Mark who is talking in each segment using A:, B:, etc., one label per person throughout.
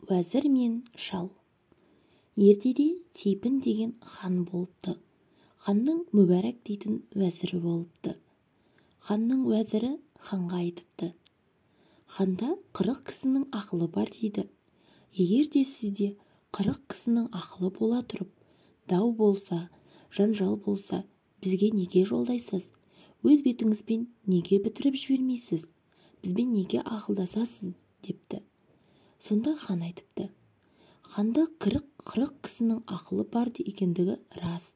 A: уәзір мен шал. Ертеде Тейпін деген хан болыпты. Ханның Мүбәрәк дейтін уәзірі болыпты. Ханның уәзірі ханға айтыпты: ханда 40 кісінің ақылы бар дейді. Егер де сізде 40 кісінің ақылы бола тұрып, дау болса, жанжал болса, бізге неге жолдайсыз? Өз бетіңізбен неге бітіріп жібермейсіз? Бізбен неге ақылдасасыз? Депті. Сонда хан айтыпты: ханда 40 кісінің ақылы бар екендігі рас.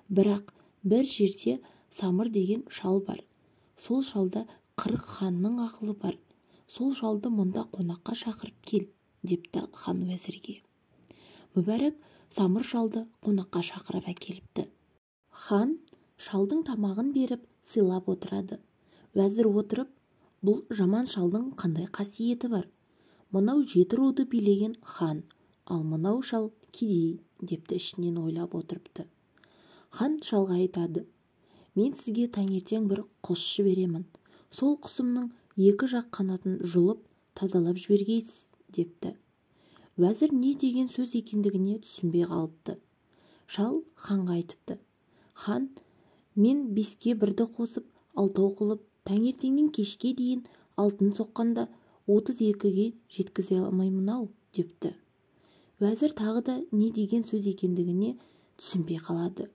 A: Бірақ бір жерде Самыр деген шал бар. Сол шалда 40 ханның ақылы бар. Сол шалды мұнда қонаққа шақырып кел, депті хан уәзірге. Мүбәрәк Самыр шалды қонаққа шақырып әкеліпті. Хан шалдың тамағын беріп сыйлап отырады. Уәзір отырып: бұл жаман шалдың қандай қасиеті бар? Мынау 7 руды билеген хан, ал мынау шал кедей, депті ішінен ойлап отырыпты. Хан шалға айтады: мен сізге таңертең бір құс жіберемін. Сол құсымның 2 жақ қанатын жұлып, тазалап жібергейсіз, депті. Уәзір не деген сөз екендігіне түсінбей қалыпты. Шал ханға айтыпты: хан, мен 5-ке 1-ді қосып 6 қылып, таңертеңнен кешке дейін алтын соққанда 32-ге жеткізе алмаймын-ау, депті. Уәзір тағы да не деген сөз екендігіне түсінбей қалады.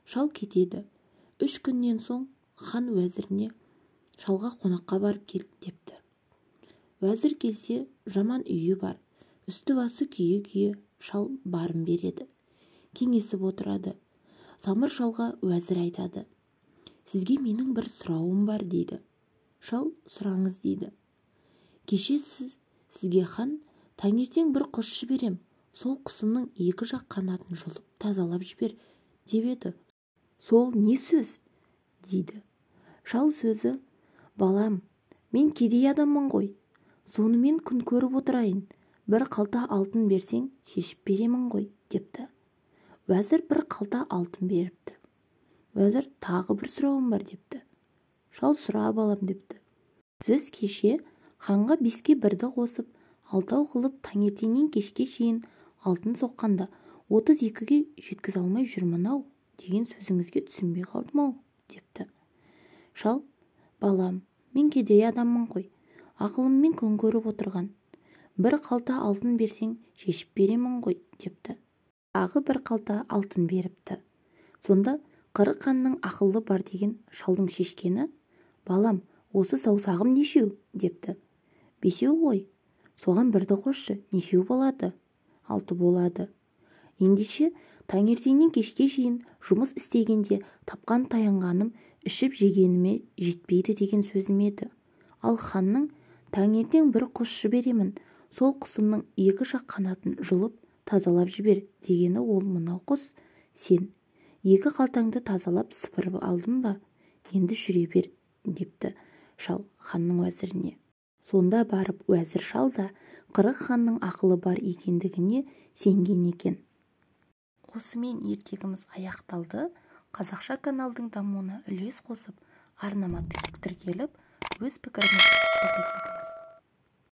A: Шал кетеді. 3 күннен соң хан уәзіріне: шалға қонаққа барып кел, депті. Уәзір келсе, жаман үйі бар. Үсті-басы күйе-күйе. Шал барын береді. Кеңесіп отырады. Самыр шалға уәзір айтады: сізге менің бір сұрауым бар, дейді. Шал: сұраңыз, дейді. Кеше сізге хан таңертең бір құс жіберем, сол құсымның 2 жақ қанатын жұлып тазалап жібер, деп еді. Сол не сөз? дейді. Шал сөзі: балам, мен кедей адаммын ғой. Сонымен күн көріп отырайын. Бір қалта алтын берсең, шешіп беремін ғой, депті. Уәзір бір қалта алтын беріпті. Уәзір: тағы бір сұрауым бар, депті. Шал: сұра, балам, депті. Сіз кеше ханға 5-ке 1-ді қосып, 6 қылып, таңертеңнен кешке шейін алтын соққанда 32-ге жеткізе алмай жүрмін-ау, деген сөзіңізге түсінбей қалдым-ау, депті. Шал: балам, мен кедей адаммын ғой. Ақылыммен күн көріп отырған. Бір қалта алтын берсең, шешіп беремін ғой, депті. Тағы бір қалта алтын беріпті. Сонда 40 ханның ақылы бар деген шалдың шешкені: балам, осы саусағым нешеу, депті. 5-еу ғой. Соған 1-ді қосшы, нешеу болады? 6 болады. Ендеше таңертеңнен кешке шейін жұмыс істегенде тапқан таянғаным ішіп жегеніме жетпейді деген сөзім еді. Ал ханның таңертең бір құс жіберемін, сол құсымның 2 жақ қанатын жұлып тазалап жібер дегені ол мынау құс. Сен 2 қалтаңды тазалап сыпырып алдың ба? Енді жүре бер, депті шал ханның уәзіріне. Сонда барып уәзір шал да 40 ханның ақылы бар екендігіне сенген екен. Осымен ертегіміз аяқталды. Қазақша каналдың дамуына үлес қосып, арнама тіркеліп, өз пікіріңізді жаза кетіңіз.